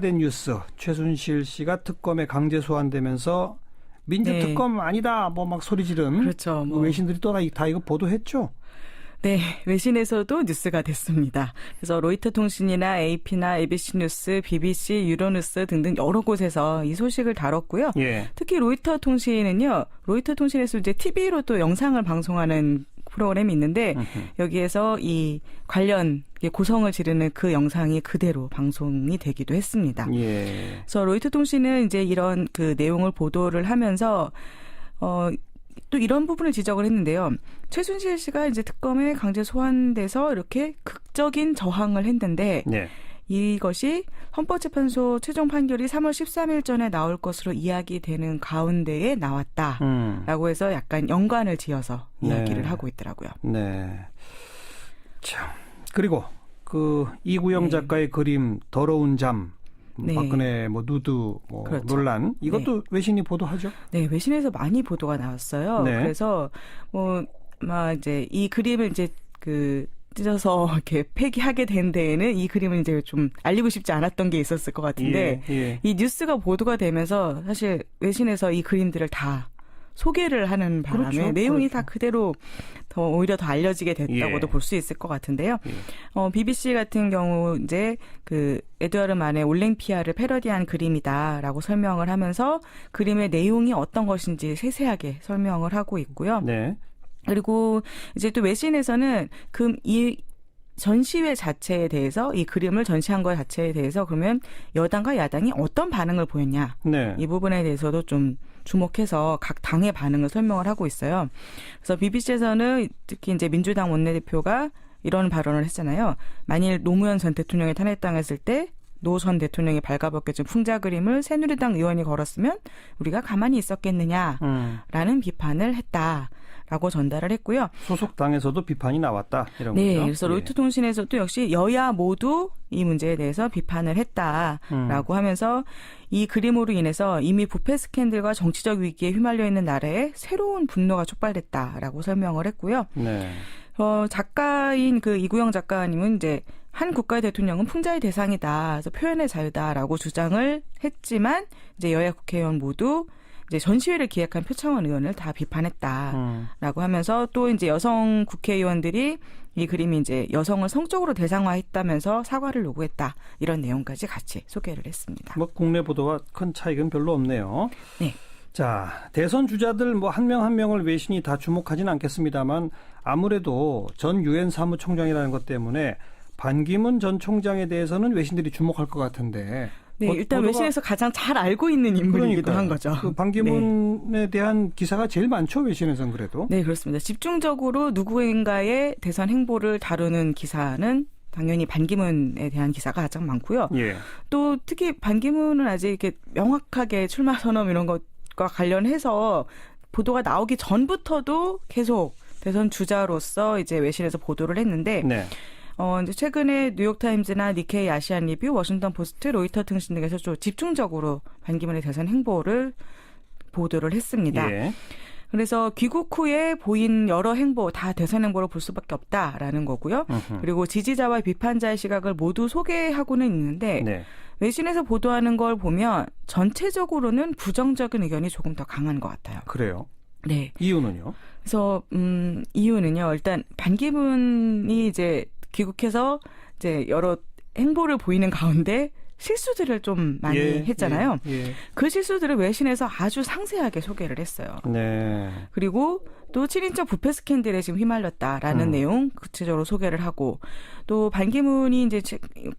된 뉴스, 최순실 씨가 특검에 강제 소환되면서 민주특검 아니다 뭐 막 소리 지른 그렇죠. 외신들이 또 다 이거 보도했죠. 네, 외신에서도 뉴스가 됐습니다. 그래서 로이터 통신이나 AP나 ABC 뉴스, BBC, 유로뉴스 등등 여러 곳에서 이 소식을 다뤘고요. 예. 특히 로이터 통신은요, 로이터 통신에서 이제 TV로 또 영상을 방송하는 프로그램이 있는데 여기에서 이 관련 고성을 지르는 그 영상이 그대로 방송이 되기도 했습니다. 예. 그래서 로이터 통신은 이제 이런 그 내용을 보도를 하면서 또 이런 부분을 지적을 했는데요. 최순실 씨가 이제 특검에 강제 소환돼서 이렇게 극적인 저항을 했는데 네. 이것이 헌법재판소 최종 판결이 3월 13일 전에 나올 것으로 이야기되는 가운데에 나왔다라고 해서 약간 연관을 지어서 이야기를 하고 있더라고요. 네. 참. 그리고 그 이구영 작가의 그림 더러운 잠. 박근혜 뭐 누드 뭐 그렇죠. 논란 이것도 외신이 보도하죠? 네, 외신에서 많이 보도가 나왔어요. 네. 그래서 막 이제 이 그림을 이제 찢어서 이렇게 폐기하게 된 데에는 이 그림을 이제 좀 알리고 싶지 않았던 게 있었을 것 같은데 이 뉴스가 보도가 되면서 사실 외신에서 이 그림들을 다 소개를 하는 바람에 내용이 다 그대로 오히려 더 알려지게 됐다고도 볼 수 있을 것 같은데요. BBC 같은 경우 이제 그 에드와르 만의 올랭피아를 패러디한 그림이다라고 설명을 하면서 그림의 내용이 어떤 것인지 세세하게 설명을 하고 있고요. 네. 그리고 이제 또 외신에서는 이 전시회 자체에 대해서 이 그림을 전시한 것 자체에 대해서 그러면 여당과 야당이 어떤 반응을 보였냐. 네. 이 부분에 대해서도 좀 주목해서 각 당의 반응을 설명을 하고 있어요. 그래서 BBC에서는 특히 이제 민주당 원내대표가 이런 발언을 했잖아요. 만일 노무현 전 대통령이 탄핵당했을 때 노 전 대통령이 발가벗겨진 풍자 그림을 새누리당 의원이 걸었으면 우리가 가만히 있었겠느냐라는 비판을 했다라고 전달을 했고요. 소속 당에서도 비판이 나왔다 이런 네, 거죠. 그래서 로이터 통신에서도 역시 여야 모두 이 문제에 대해서 비판을 했다라고 하면서 이 그림으로 인해서 이미 부패 스캔들과 정치적 위기에 휘말려 있는 나라에 새로운 분노가 촉발됐다라고 설명을 했고요. 네. 작가인 그 이구영 작가님은 이제 한 국가의 대통령은 풍자의 대상이다. 그래서 표현의 자유다라고 주장을 했지만 이제 여야 국회의원 모두 이제 전시회를 기획한 표창원 의원을 다 비판했다라고 하면서 또 이제 여성 국회의원들이 이 그림이 이제 여성을 성적으로 대상화했다면서 사과를 요구했다. 이런 내용까지 같이 소개를 했습니다. 뭐 국내 보도와 큰 차이는 별로 없네요. 네. 자, 대선 주자들 뭐 한 명 한 명을 외신이 다 주목하진 않겠습니다만 아무래도 전 유엔 사무총장이라는 것 때문에 반기문 전 총장에 대해서는 외신들이 주목할 것 같은데. 네, 일단 외신에서 가장 잘 알고 있는 인물이기도 한 거죠. 그 반기문에 대한 기사가 제일 많죠, 외신에서는 그래도. 네, 그렇습니다. 집중적으로 누구인가의 대선 행보를 다루는 기사는 당연히 반기문에 대한 기사가 가장 많고요. 예. 또 특히 반기문은 아직 이렇게 명확하게 출마 선언 이런 것과 관련해서 보도가 나오기 전부터도 계속 대선 주자로서 이제 외신에서 보도를 했는데 네. 이제 최근에 뉴욕타임즈나 니케이 아시안 리뷰, 워싱턴 포스트, 로이터 통신 등에서 좀 집중적으로 반기문의 대선 행보를 보도를 했습니다. 예. 그래서 귀국 후에 보인 여러 행보 다 대선 행보로 볼 수밖에 없다라는 거고요. 그리고 지지자와 비판자의 시각을 모두 소개하고는 있는데 네. 외신에서 보도하는 걸 보면 전체적으로는 부정적인 의견이 조금 더 강한 것 같아요. 그래요? 네. 이유는요? 그래서 이유는요. 일단 반기문이 이제 귀국해서 이제 여러 행보를 보이는 가운데 실수들을 좀 많이 했잖아요. 그 실수들을 외신에서 아주 상세하게 소개를 했어요. 네. 그리고 또 7인적 부패 스캔들에 지금 휘말렸다라는 내용 구체적으로 소개를 하고 또 반기문이 이제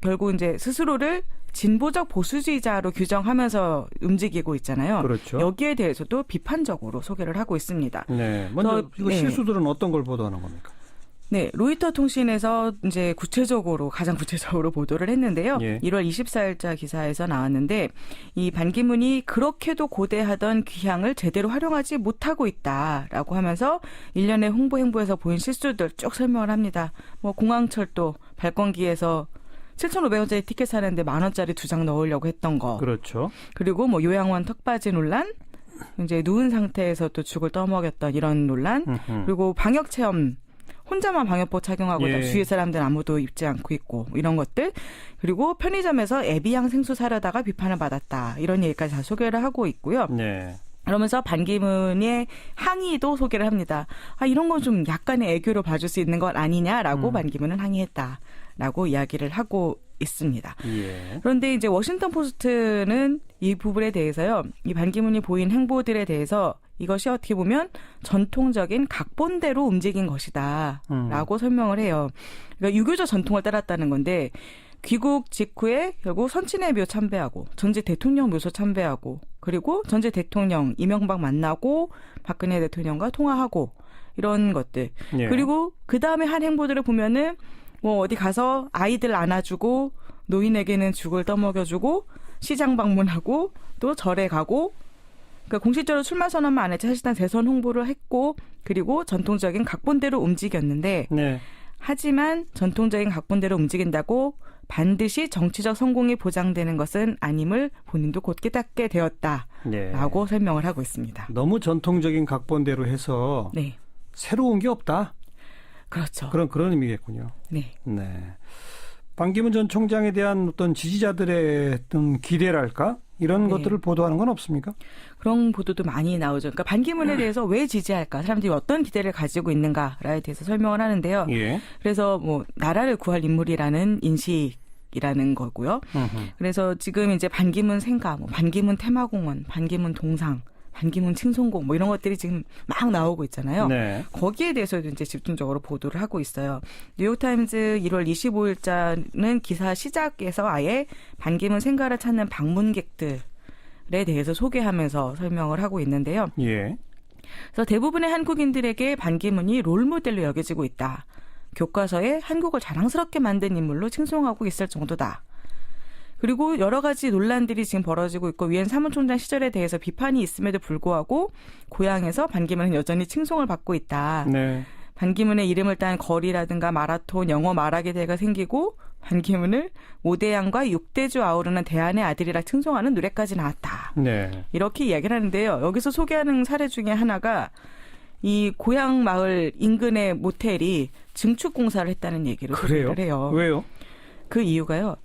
결국 이제 스스로를 진보적 보수주의자로 규정하면서 움직이고 있잖아요. 그렇죠. 여기에 대해서도 비판적으로 소개를 하고 있습니다. 네. 먼저 이거 실수들은 어떤 걸 보도하는 겁니까? 네, 로이터 통신에서 이제 가장 구체적으로 보도를 했는데요. 1월 24일자 기사에서 나왔는데 이 반기문이 그렇게도 고대하던 귀향을 제대로 활용하지 못하고 있다라고 하면서 일련의 홍보 행보에서 보인 실수들 쭉 설명을 합니다. 뭐 공항철도 발권기에서 7,500원짜리 티켓 사는데 10,000원짜리 2장 넣으려고 했던 거. 그렇죠. 그리고 뭐 요양원 턱받이 논란, 이제 누운 상태에서 또 죽을 떠먹였던 이런 논란, 그리고 방역 체험 혼자만 방역복 착용하고 예. 주위 사람들은 아무도 입지 않고 있고 이런 것들. 그리고 편의점에서 에비앙 생수 사려다가 비판을 받았다. 이런 얘기까지 다 소개를 하고 있고요. 네. 그러면서 반기문의 항의도 소개를 합니다. 이런 건 좀 약간의 애교로 봐줄 수 있는 것 아니냐라고 반기문은 항의했다라고 이야기를 하고 있습니다. 예. 그런데 이제 워싱턴 포스트는 이 부분에 대해서요. 이 반기문이 보인 행보들에 대해서 이것이 어떻게 보면 전통적인 각본대로 움직인 것이다 라고 설명을 해요. 그러니까 유교적 전통을 따랐다는 건데 귀국 직후에 결국 선친의 묘 참배하고 전직 대통령 묘소 참배하고 그리고 전직 대통령 이명박 만나고 박근혜 대통령과 통화하고 이런 것들. 예. 그리고 그다음에 한 행보들을 보면은 뭐 어디 가서 아이들 안아주고 노인에게는 죽을 떠먹여주고 시장 방문하고 또 절에 가고 그러니까 공식적으로 출마 선언만 안 했지 사실상 대선 홍보를 했고 그리고 전통적인 각본대로 움직였는데 네. 하지만 전통적인 각본대로 움직인다고 반드시 정치적 성공이 보장되는 것은 아님을 본인도 곧 깨닫게 되었다라고 네. 설명을 하고 있습니다. 너무 전통적인 각본대로 해서 네, 새로운 게 없다. 그렇죠. 그런 의미겠군요. 네. 네. 반기문 전 총장에 대한 어떤 지지자들의 어떤 기대랄까? 이런 네. 것들을 보도하는 건 없습니까? 그런 보도도 많이 나오죠. 그러니까 반기문에 대해서 왜 지지할까? 사람들이 어떤 기대를 가지고 있는가에 대해서 설명을 하는데요. 예. 그래서 뭐 나라를 구할 인물이라는 인식이라는 거고요. 그래서 지금 이제 반기문 생가, 뭐 반기문 테마공원, 반기문 동상, 반기문 칭송곡 뭐 이런 것들이 지금 막 나오고 있잖아요. 네. 거기에 대해서도 이제 집중적으로 보도를 하고 있어요. 뉴욕타임즈 1월 25일자는 기사 시작에서 아예 반기문 생가를 찾는 방문객들에 대해서 소개하면서 설명을 하고 있는데요. 예. 그래서 대부분의 한국인들에게 반기문이 롤모델로 여겨지고 있다. 교과서에 한국을 자랑스럽게 만든 인물로 칭송하고 있을 정도다. 그리고 여러 가지 논란들이 지금 벌어지고 있고 유엔 사무총장 시절에 대해서 비판이 있음에도 불구하고 고향에서 반기문은 여전히 칭송을 받고 있다. 네. 반기문의 이름을 딴 거리라든가 마라톤, 영어 말하기 대회가 생기고 반기문을 5대양과 6대주 아우르는 대안의 아들이라 칭송하는 노래까지 나왔다. 네. 이렇게 이야기를 하는데요. 여기서 소개하는 사례 중에 하나가 이 고향 마을 인근의 모텔이 증축 공사를 했다는 얘기를 그래요? 소개를 해요. 왜요? 그 이유가요.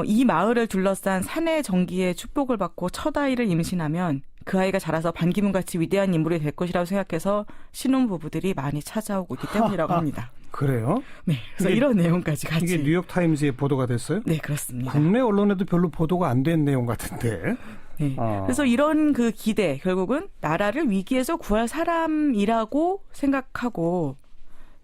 이 마을을 둘러싼 사내 정기의 축복을 받고 첫 아이를 임신하면 그 아이가 자라서 반기문같이 위대한 인물이 될 것이라고 생각해서 신혼부부들이 많이 찾아오고 있기 때문이라고 합니다. 그래요? 네, 그래서 이런 내용까지 같이. 이게 뉴욕타임즈에 보도가 됐어요? 네, 그렇습니다. 국내 언론에도 별로 보도가 안 된 내용 같은데. 네. 그래서 이런 그 기대, 결국은 나라를 위기에서 구할 사람이라고 생각하고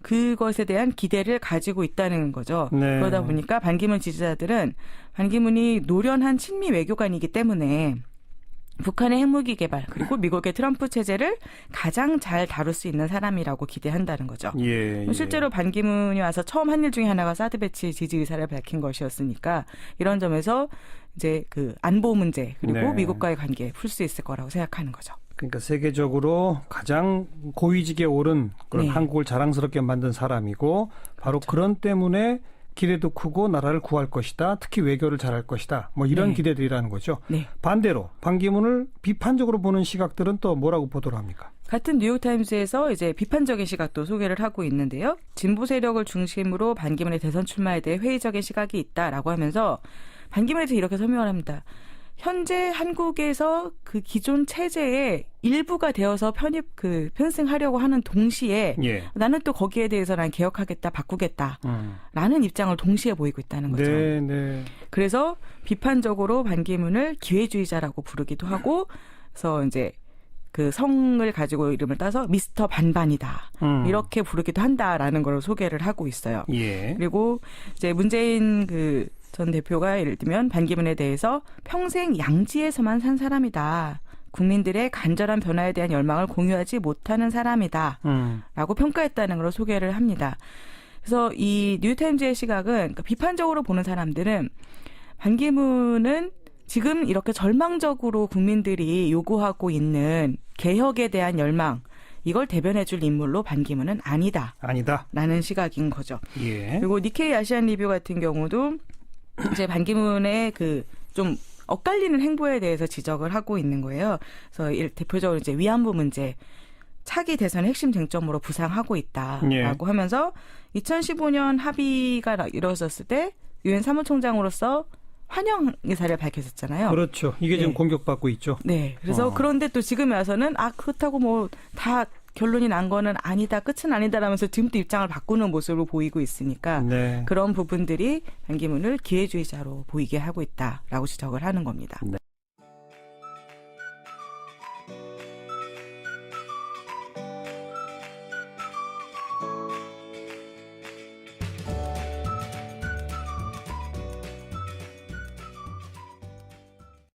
그것에 대한 기대를 가지고 있다는 거죠. 네. 그러다 보니까 반기문 지지자들은 반기문이 노련한 친미 외교관이기 때문에 북한의 핵무기 개발 그리고 미국의 트럼프 체제를 가장 잘 다룰 수 있는 사람이라고 기대한다는 거죠. 예, 예. 실제로 반기문이 와서 처음 한 일 중에 하나가 사드 배치 지지 의사를 밝힌 것이었으니까 이런 점에서 이제 그 안보 문제 그리고 네. 미국과의 관계 풀 수 있을 거라고 생각하는 거죠. 그러니까 세계적으로 가장 고위직에 오른 그런 네. 한국을 자랑스럽게 만든 사람이고 바로 그렇죠. 그런 때문에 기대도 크고 나라를 구할 것이다. 특히 외교를 잘할 것이다. 뭐 이런 네. 기대들이라는 거죠. 네. 반대로 반기문을 비판적으로 보는 시각들은 또 뭐라고 보도를 합니까? 같은 뉴욕타임스에서 이제 비판적인 시각도 소개를 하고 있는데요. 진보 세력을 중심으로 반기문의 대선 출마에 대해 회의적인 시각이 있다라고 하면서 반기문에 대해서 이렇게 설명을 합니다. 현재 한국에서 그 기존 체제의 일부가 되어서 편승하려고 하는 동시에 예. 나는 또 거기에 대해서 난 개혁하겠다, 바꾸겠다라는 입장을 동시에 보이고 있다는 거죠. 네, 네. 그래서 비판적으로 반기문을 기회주의자라고 부르기도 하고, 그래서 이제 그 성을 가지고 이름을 따서 미스터 반반이다 이렇게 부르기도 한다라는 걸 소개를 하고 있어요. 예. 그리고 이제 문재인 그 전 대표가 예를 들면 반기문에 대해서 평생 양지에서만 산 사람이다. 국민들의 간절한 변화에 대한 열망을 공유하지 못하는 사람이다. 라고 평가했다는 걸 소개를 합니다. 그래서 이 뉴타임즈의 시각은 그러니까 비판적으로 보는 사람들은 반기문은 지금 이렇게 절망적으로 국민들이 요구하고 있는 개혁에 대한 열망 이걸 대변해 줄 인물로 반기문은 아니다. 라는 시각인 거죠. 예. 그리고 니케이 아시안 리뷰 같은 경우도 이제 반기문의 그 좀 엇갈리는 행보에 대해서 지적을 하고 있는 거예요. 그래서 대표적으로 이제 위안부 문제 차기 대선의 핵심 쟁점으로 부상하고 있다라고 예. 하면서 2015년 합의가 이루어졌을 때 유엔 사무총장으로서 환영 의사를 밝혔었잖아요. 그렇죠. 이게 지금 네. 공격받고 있죠. 네. 그래서 그런데 또 지금에 와서는 그렇다고 뭐 다 결론이 난 거는 아니다, 끝은 아니다라면서 지금 또 입장을 바꾸는 모습을 보이고 있으니까 네. 그런 부분들이 반기문을 기회주의자로 보이게 하고 있다라고 지적을 하는 겁니다. 네.